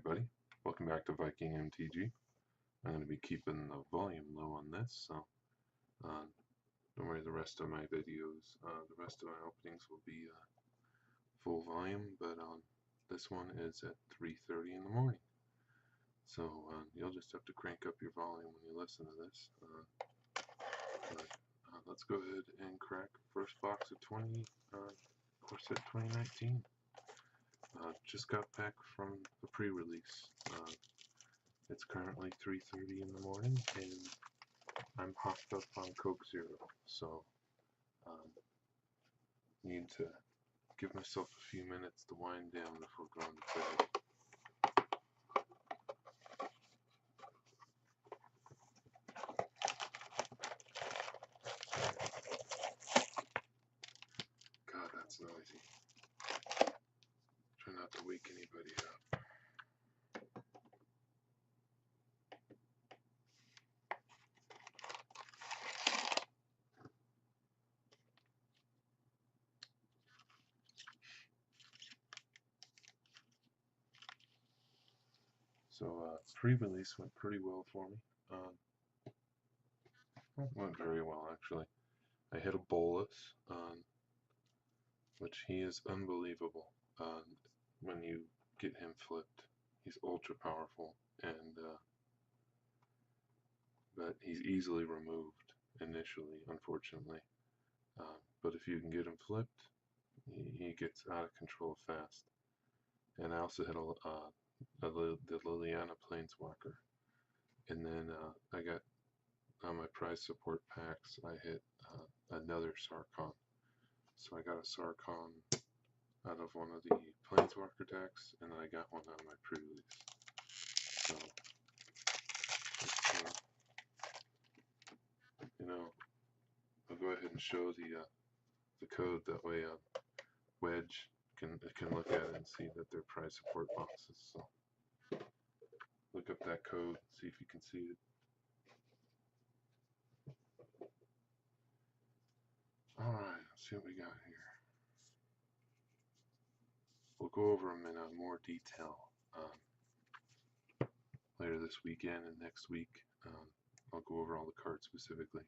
everybody. Welcome back to Viking MTG. I'm going to be keeping the volume low on this, so don't worry, the rest of my videos, the rest of my openings will be full volume, but this one is at 3:30 in the morning. So you'll just have to crank up your volume when you listen to this. Let's go ahead and crack first box of 20, Corset 2019. Just got back from the pre-release. It's currently 3:30 in the morning, and I'm hopped up on Coke Zero, so need to give myself a few minutes to wind down before going to bed. God, that's noisy. Try not to wake anybody up. So pre-release went pretty well for me. It went very well, actually. I hit a bolus, which he is unbelievable. When you get him flipped, he's ultra powerful, and but he's easily removed initially, unfortunately. But if you can get him flipped, he gets out of control fast. And I also hit the Liliana Planeswalker, and then I got on my prize support packs. I hit another Sarkhan, so I got a Sarkhan out of one of the Planeswalker decks, and then I got one out of my pre-release. So, I'll go ahead and show the code. That way, Wedge can look at it and see that they're prize support boxes. So, look up that code, see if you can see it. All right, let's see what we got here. We'll go over them in more detail later this weekend and next week. I'll go over all the cards specifically.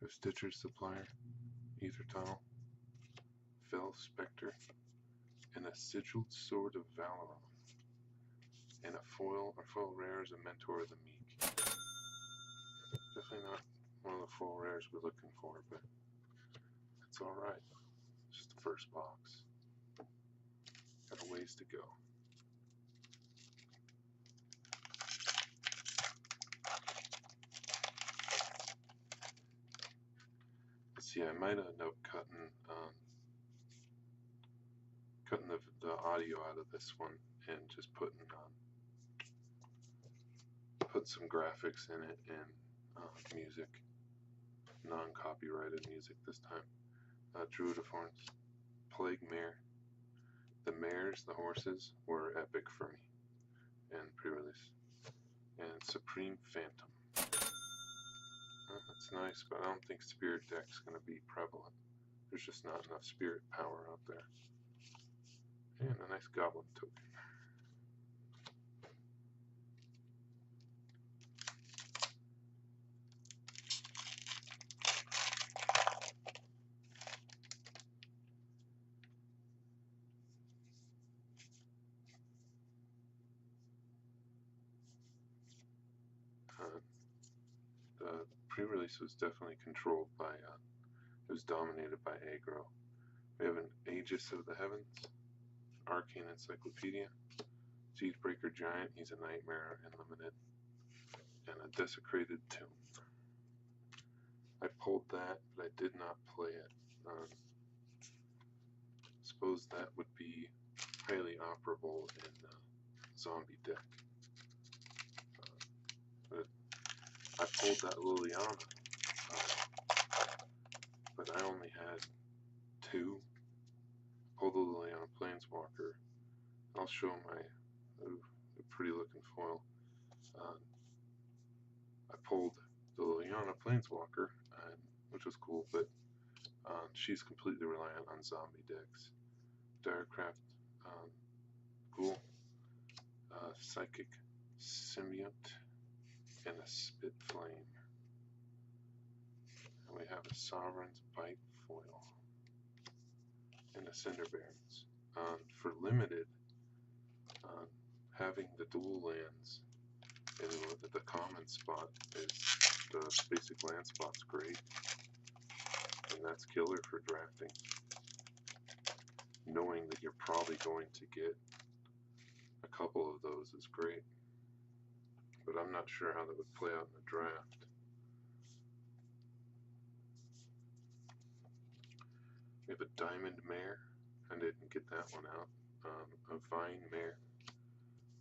There's Stitcher's Supplier, Ether Tunnel, Fell Spectre, and a Sigiled Sword of Valoron, and a foil rare is a Mentor of the Meek. Definitely not one of the foil rares we're looking for, but that's alright. Just the first box. Got a ways to go. Let's see, I might end up cutting the audio out of this one and just put some graphics in it and music, non-copyrighted music this time. Druid of Horns, Plague Mare. The mares, the horses, were epic for me in pre-release. And Supreme Phantom. That's nice, but I don't think Spirit Deck's going to be prevalent. There's just not enough Spirit power out there. And a nice Goblin token. The pre-release was definitely controlled by, it was dominated by aggro. We have an Aegis of the Heavens, Arcane Encyclopedia, Seedbreaker Giant, he's a Nightmare Unlimited, and a Desecrated Tomb. I pulled that, but I did not play it. Suppose that would be highly operable in zombie deck. But I pulled that Liliana, but I only had two. Pulled the Liliana Planeswalker. I'll show my pretty looking foil. I pulled the Liliana Planeswalker, which was cool, but she's completely reliant on zombie decks. Direcraft, cool. Psychic Symbiont, and a Spit Flame. And we have a Sovereign's Bite foil and a Cinderbarons. For limited, having the dual lands in the common spot is the basic land spot's great, and that's killer for drafting. Knowing that you're probably going to get a couple of those is great, but I'm not sure how that would play out in the draft. We have a Diamond Mare. I didn't get that one out. A Vine Mare.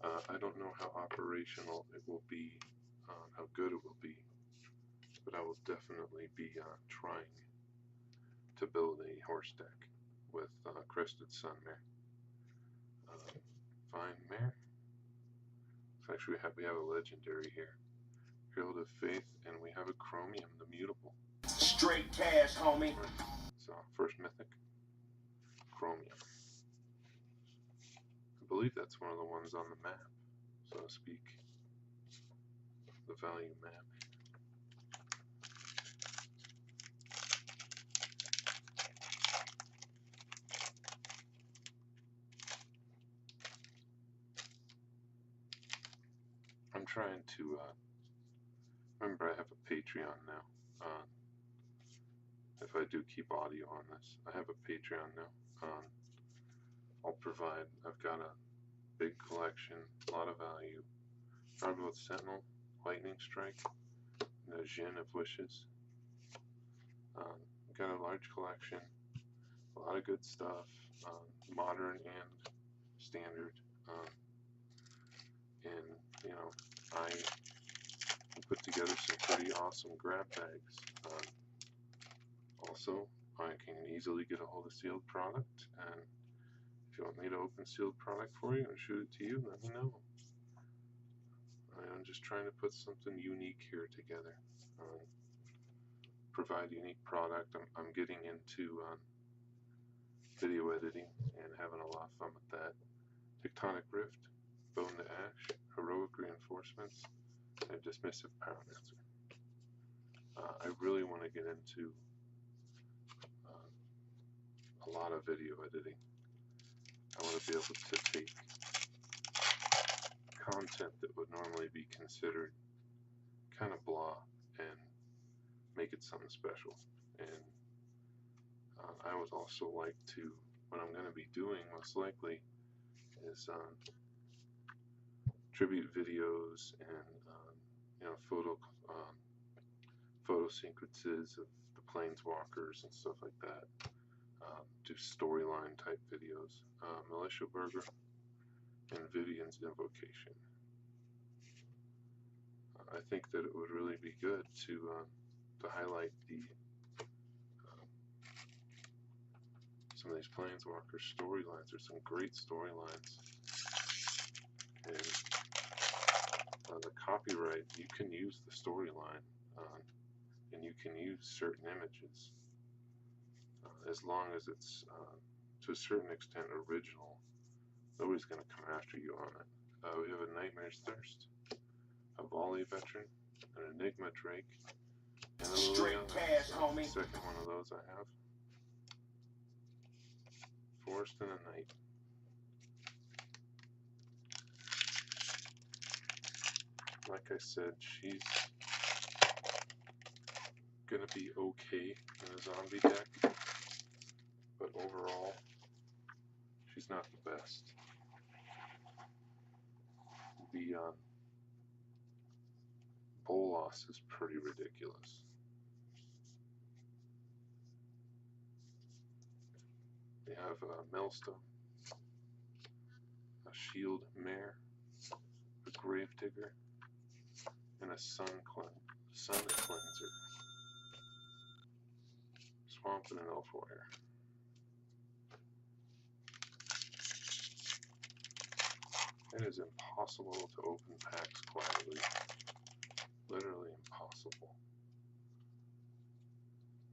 I don't know how operational it will be, how good it will be, but I will definitely be trying to build a horse deck with Crested Sun Mare. Vine Mare. So actually we have a legendary here. Herald of Faith, and we have a Chromium, the Mutable. Straight cash, homie. So first mythic, Chromium. I believe that's one of the ones on the map, so to speak. The value map. I'm trying to remember I have a Patreon now. If I do keep audio on this, I have a Patreon now. I've got a big collection, a lot of value. Started with Sentinel, Lightning Strike, and a Djinn of Wishes. Got a large collection, a lot of good stuff, modern and standard. And you know, I put together some pretty awesome grab bags. Also, I can easily get a hold of sealed product, and if you want me to open sealed product for you and shoot it to you, let me know. I'm just trying to put something unique here together. Provide unique product. I'm getting into video editing and having a lot of fun with that. Tectonic Rift, Bone to Ash, Heroic Reinforcements, and Dismissive Pyromancer. I really want to get into a lot of video editing. I want to be able to take content that would normally be considered kind of blah and make it something special. And I would also like to, what I'm going to be doing most likely is tribute videos and photo sequences of the planeswalkers and stuff like that. Do storyline type videos. Militia Burger and Vivian's Invocation. I think that it would really be good to highlight some of these Planeswalker storylines. There's some great storylines, and the copyright, you can use the storyline, and you can use certain images as long as it's to a certain extent original. Nobody's going to come after you on it. We have a Nightmare's Thirst, a Volley Veteran, an Enigma Drake, and a Straight cash, homie. Second one of those I have. Forest in the Night. Like I said, she's gonna be okay in a zombie deck, but overall, she's not the best. The Bolas is pretty ridiculous. We have a Millstone, a Shield Mare, a Gravedigger, and a Sun Cleanser. Swamp and an Elf Warrior. It is impossible to open packs quietly. Literally impossible.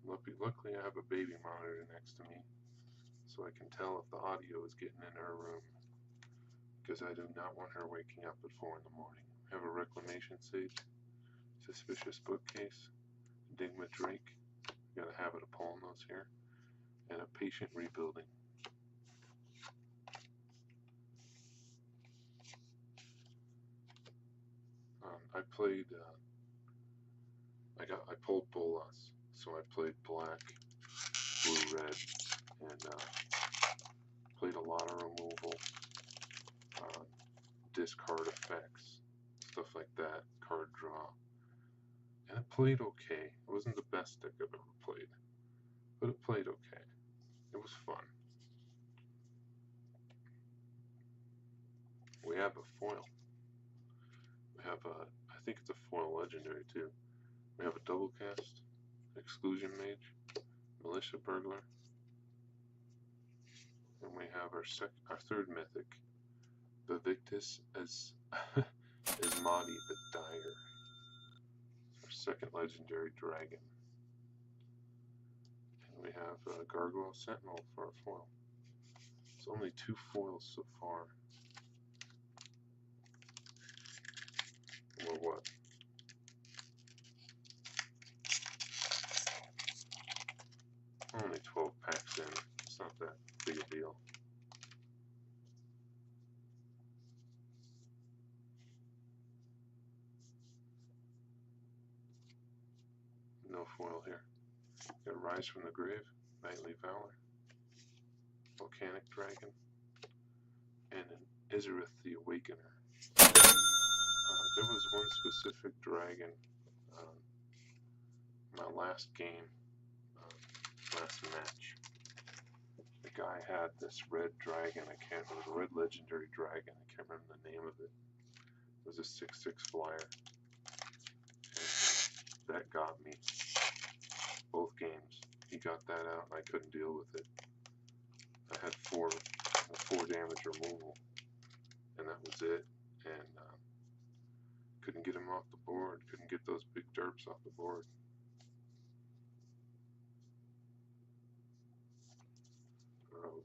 Luckily I have a baby monitor next to me, so I can tell if the audio is getting in her room. because I do not want her waking up at 4 in the morning. I have a reclamation sage, suspicious bookcase, Enigma Drake, got a habit of pulling those here, and a patient rebuilding. I played, I pulled Bolas, so I played black, blue, red, and played a lot of removal, discard effects, stuff like that, card draw, and it played okay. It wasn't the best deck I've ever played, but it played okay. It was fun. We have a foil. We have a, I think it's a foil legendary too. We have a double cast, exclusion mage, militia burglar, and we have our third mythic, Vivictus as Madi the Dire. Our second legendary dragon. And we have a Gargoyle Sentinel for our foil. It's only 2 foils so far. Or what? Only 12 packs in. It's not that big a deal. No foil here. Got Rise from the Grave, Knightly Valor, Volcanic Dragon, and an Izarith the Awakener. There was one specific dragon, my last game, last match. The guy had this red dragon, it was a red legendary dragon, I can't remember the name of it. It was a 6/6 flyer. And that got me. Both games. He got that out and I couldn't deal with it. I had 4 damage removal, and that was it. And couldn't get him off the board, couldn't get those big derps off the board.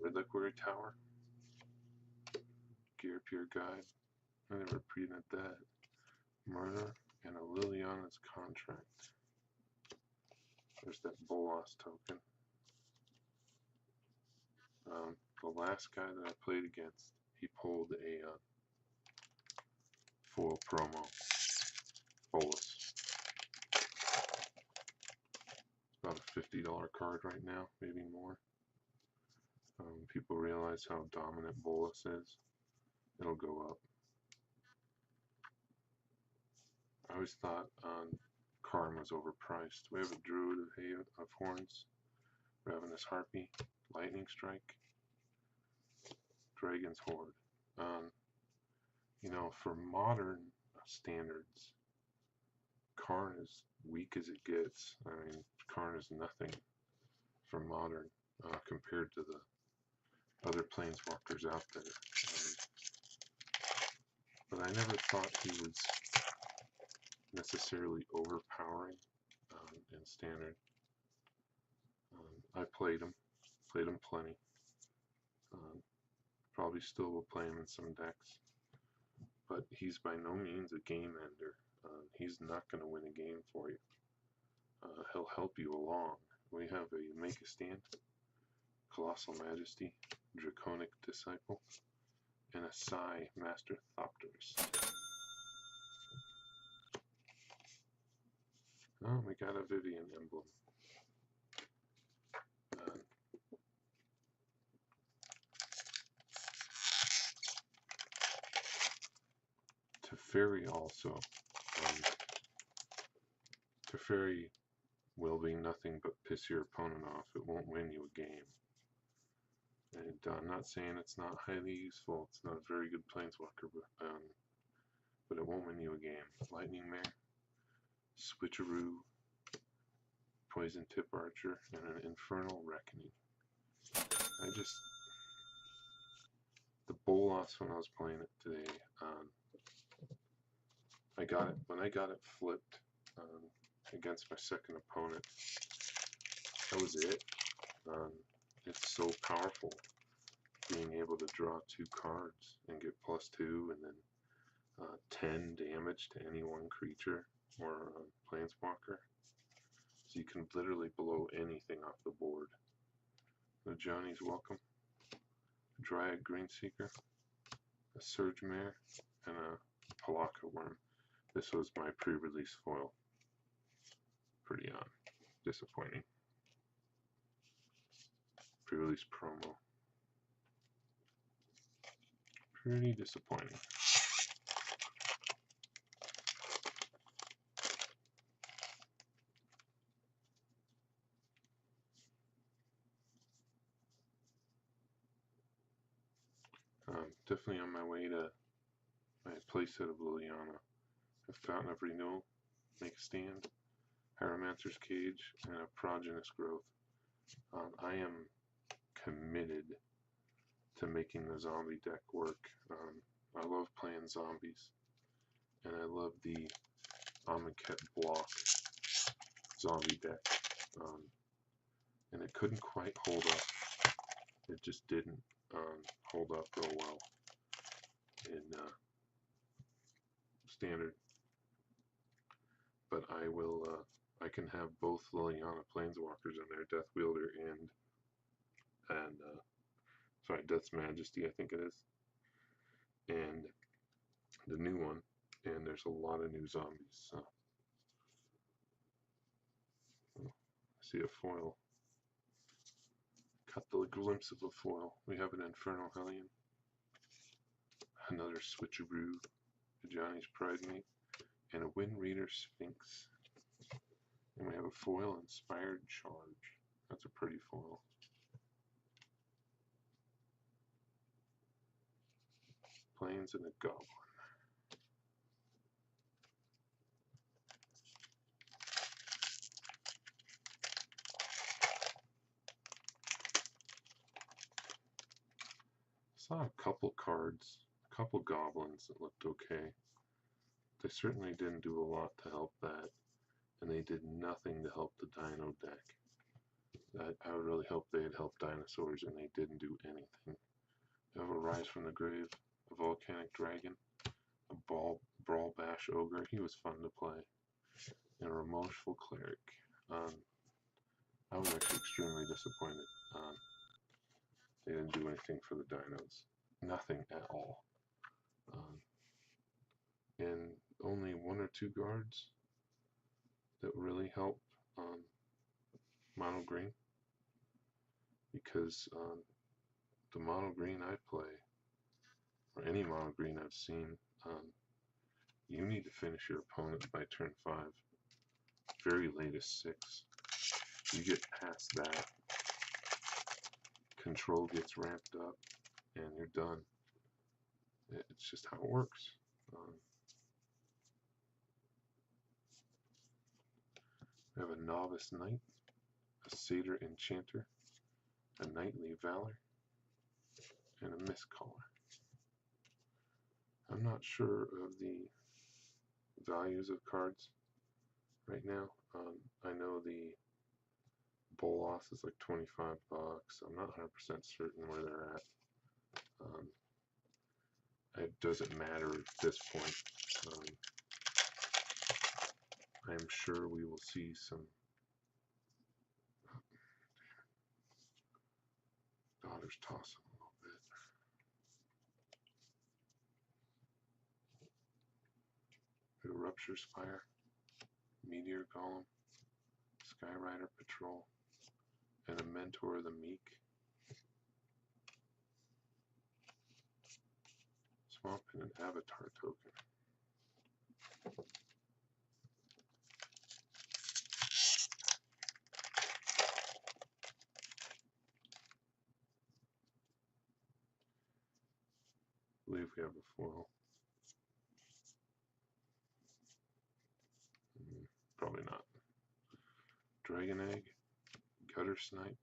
Reliquary Tower, Gear Pure Guide, I never printed that. Murder, and a Liliana's Contract. There's that Bolas token. The last guy that I played against, he pulled a foil promo. Bolas. About a $50 card right now, maybe more. People realize how dominant Bolas is. It'll go up. I always thought Karn was overpriced. We have a Druid of Horns, Ravenous Harpy, Lightning Strike, Dragon's Horde. You know, for modern standards, Karn is weak as it gets. I mean, Karn is nothing for modern compared to the other planeswalkers out there. But I never thought he was necessarily overpowering in standard. I played him plenty. Probably still will play him in some decks, but he's by no means a game ender. He's not going to win a game for you. He'll help you along. We have a Make a Stand, Colossal Majesty, Draconic Disciple, and a Psy Master Thopterist. Oh, we got a Vivian emblem. Teferi also. Teferi will be nothing but piss your opponent off. It won't win you a game. And I'm not saying it's not highly useful. It's not a very good planeswalker, but it won't win you a game. Lightning Mare, Switcheroo, Poison Tip Archer, and an Infernal Reckoning. The Bolas, when I was playing it today, when I got it flipped against my second opponent, that was it. It's so powerful. being able to draw 2 cards and get +2 and then 10 damage to any one creature or planeswalker. So you can literally blow anything off the board. So Johnny's welcome. Dryad Greenseeker, a Surge Mare, and a Palaka Worm. This was my pre-release foil. Pretty disappointing. Pre-release promo. Pretty disappointing. Definitely on my way to my playset of Liliana. I've gotten a renewal, make a stand, Pyromancer's Cage, and a Progenitus Growth. I am committed to making the zombie deck work. I love playing zombies, and I love the Amonkhet block zombie deck. And it couldn't quite hold up. It just didn't hold up real well in standard. But I will. I can have both Liliana Planeswalkers in there, Death Wielder and sorry, Death's Majesty, I think it is, and the new one. And there's a lot of new zombies. So I see a foil. Cut the glimpse of a foil. We have an Infernal Hellion, another Switcheroo, a Johnny's Pride Mate, and a Wind Reader Sphinx. And we have a foil Inspired Charge. That's a pretty foil. Plains and a Goblin. Saw a couple cards, a couple goblins that looked okay. They certainly didn't do a lot to help that, and they did nothing to help the Dino deck. I would really hope they had helped dinosaurs, and they didn't do anything. We have a Rise from the Grave, a Volcanic Dragon, a Brawl Bash Ogre. He was fun to play, and a Remorseful Cleric. I was actually extremely disappointed. They didn't do anything for the dinos. Nothing at all. And only 1 or 2 guards that really help mono green, because the mono green I play, or any mono green I've seen, you need to finish your opponent by turn 5, very latest 6. You get past that, control gets ramped up, and you're done. It's just how it works. We have a Novice Knight, a Satyr Enchanter, a Knightly Valor, and a Mistcaller. I'm not sure of the values of cards right now. I know the Bolas is like $25. I'm not 100% certain where they're at. It doesn't matter at this point. I'm sure we will see some. Daughter's tossing a little bit. A Rupture Spire, Meteor Golem, Skyrider Patrol, and a Mentor of the Meek. Swamp and an Avatar token. I believe we have a foil. Probably not. Dragon Egg, Gutter Snipe,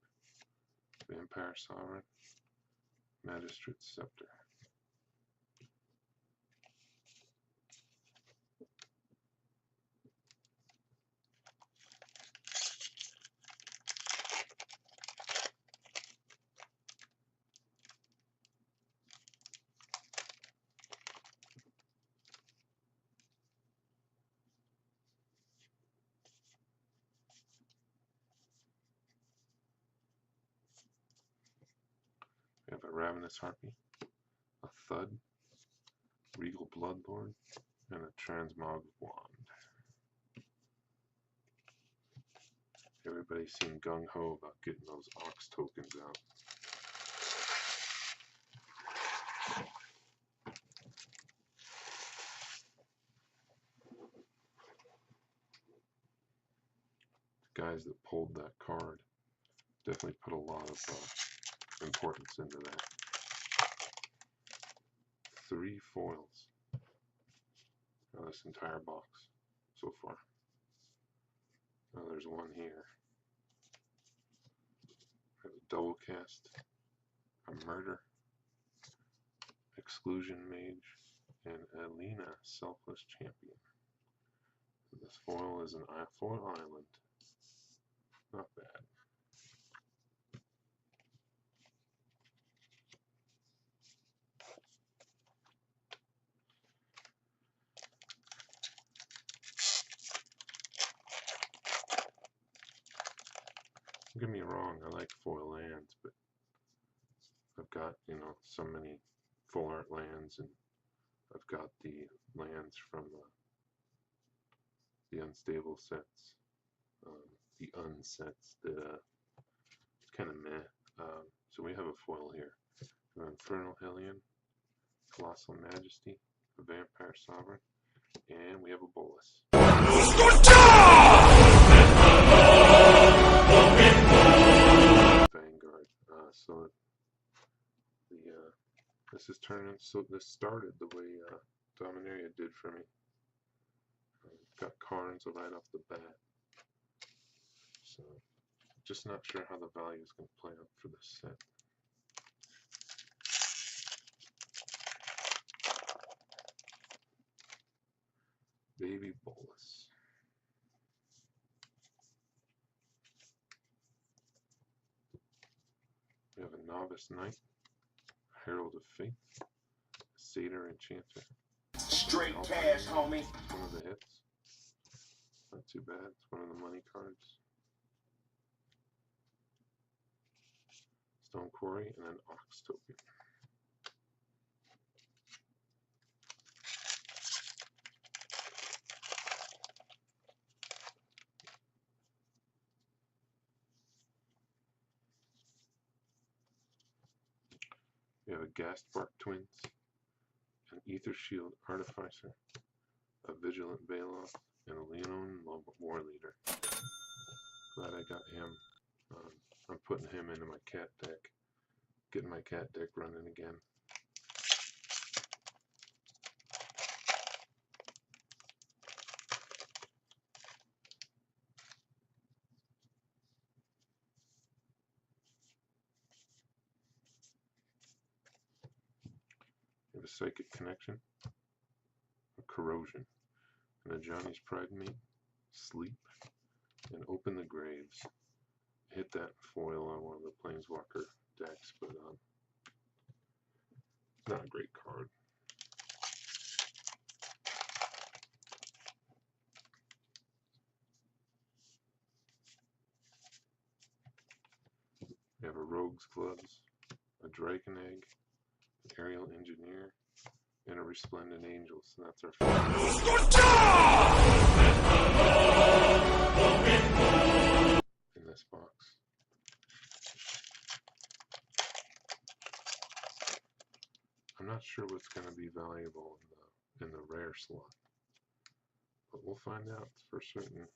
Vampire Sovereign, Magistrate Scepter. have a Ravenous Harpy, a Thud, Regal Bloodlord, and a Transmog Wand. Everybody seemed gung-ho about getting those Ox tokens out. The guys that pulled that card definitely put a lot of importance into that. 3 foils out of this entire box so far. Now there's one here. A double cast, a Murder, Exclusion Mage, and Alina, Selfless Champion. This foil is an foil island. Not bad. Don't get me wrong, I like foil lands, but I've got, so many full art lands, and I've got the lands from the unstable sets, the unsets that it's kind of meh. So we have a foil here: an Infernal Hellion, Colossal Majesty, a Vampire Sovereign, and we have a Bolus. Vanguard. So this is turning. So this started the way Dominaria did for me. Got Karns right off the bat. So just not sure how the value is going to play out for this set. Baby Bolus. We have a Novice Knight, a Herald of Faith, a Satyr Enchanter. Straight cash, homie. One of the hits. Not too bad. It's one of the money cards. Stone Quarry and an Ox token. We have a Ghastbark Twins, an Ether Shield Artificer, a Vigilant Baloth, and a Leonin War Leader. Glad I got him. I'm putting him into my cat deck, getting my cat deck running again. We have a Psychic Connection, a Corrosion, and a Johnny's Pride Mate, Sleep, and Open the Graves. Hit that foil on one of the Planeswalker decks, but it's not a great card. We have a Rogue's Gloves, a Dragon Egg, an Aerial Engineer, and a Resplendent Angel. So that's our in this box. I'm not sure what's going to be valuable in the rare slot, but we'll find out for certain.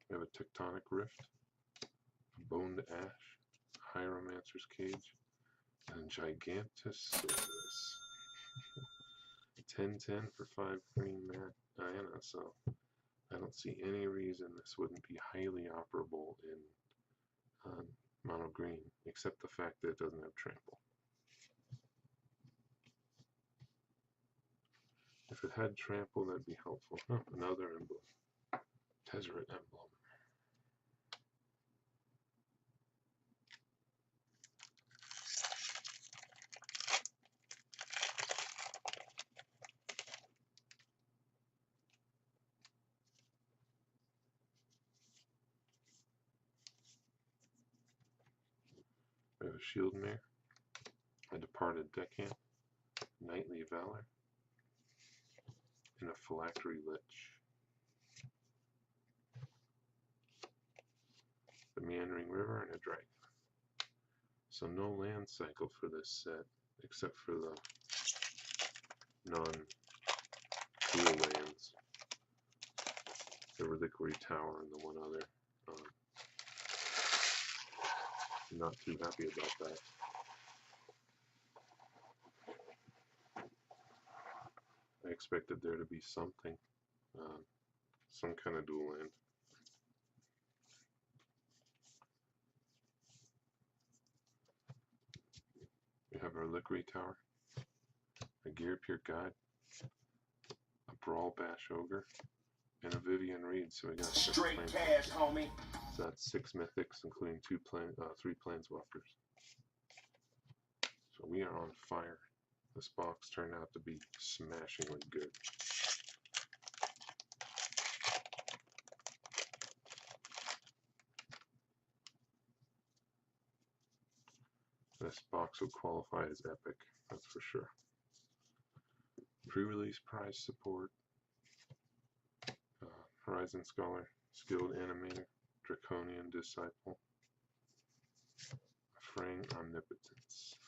We have a Tectonic Rift, a Boned Ash, a Hieromancer's Cage, and Gigantosaurus. 10/10 for 5 green mana, so I don't see any reason this wouldn't be highly operable in mono green, except the fact that it doesn't have trample. If it had trample, that'd be helpful. Oh, another emblem. Tezzeret emblem. Shield Mare, a Departed Deckhand, Knightly Valor, and a Phylactery Lich. The Meandering River and a Dragon. So no land cycle for this set, except for the non-dual lands. The Reliquary Tower and the one other. Not too happy about that. I expected there to be something, some kind of dual land. We have our Reliquary Tower, a Gearpeer Guide, a Brawl Bash Ogre, and a Vivian Reed. So we got Straight cash, homie. So that's 6 mythics, including 3 planeswalkers. So we are on fire. This box turned out to be smashingly good. This box will qualify as epic, that's for sure. Pre-release prize support, Horizon Scholar, Skilled Animator, Draconian Disciple, Fraying Omnipotence.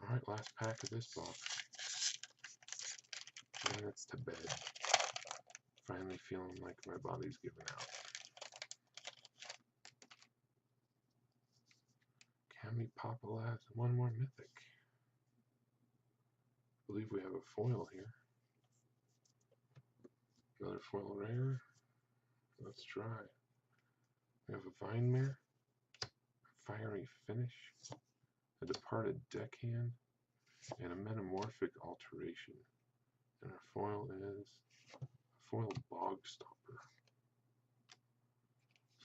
Alright, last pack of this box. And it's to bed. Finally feeling like my body's giving out. Can we pop one more mythic? I believe we have a foil here. Another foil rare. Let's try. We have a Vine Mare, a Fiery Finish, a Departed Deckhand, and a Metamorphic Alteration. And our foil is a foil Bog Stomper.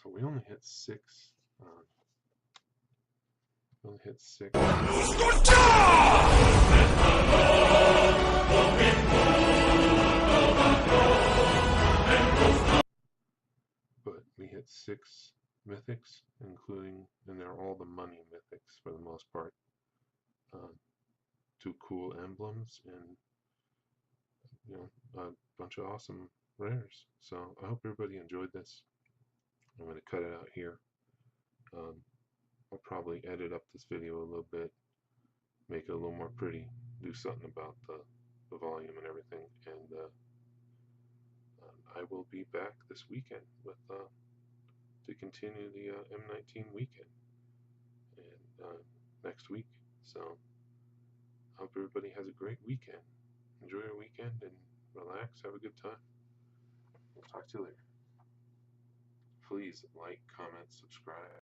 So we only hit 6. We only hit 6. But we hit 6 mythics, including, and they're all the money mythics for the most part. 2 cool emblems and a bunch of awesome rares. So I hope everybody enjoyed this. I'm going to cut it out here. I'll probably edit up this video a little bit, make it a little more pretty, do something about the volume and everything, and I will be back this weekend with to continue the M19 weekend and next week. So I hope everybody has a great weekend. Enjoy your weekend and relax, have a good time. We'll talk to you later. Please like, comment, subscribe.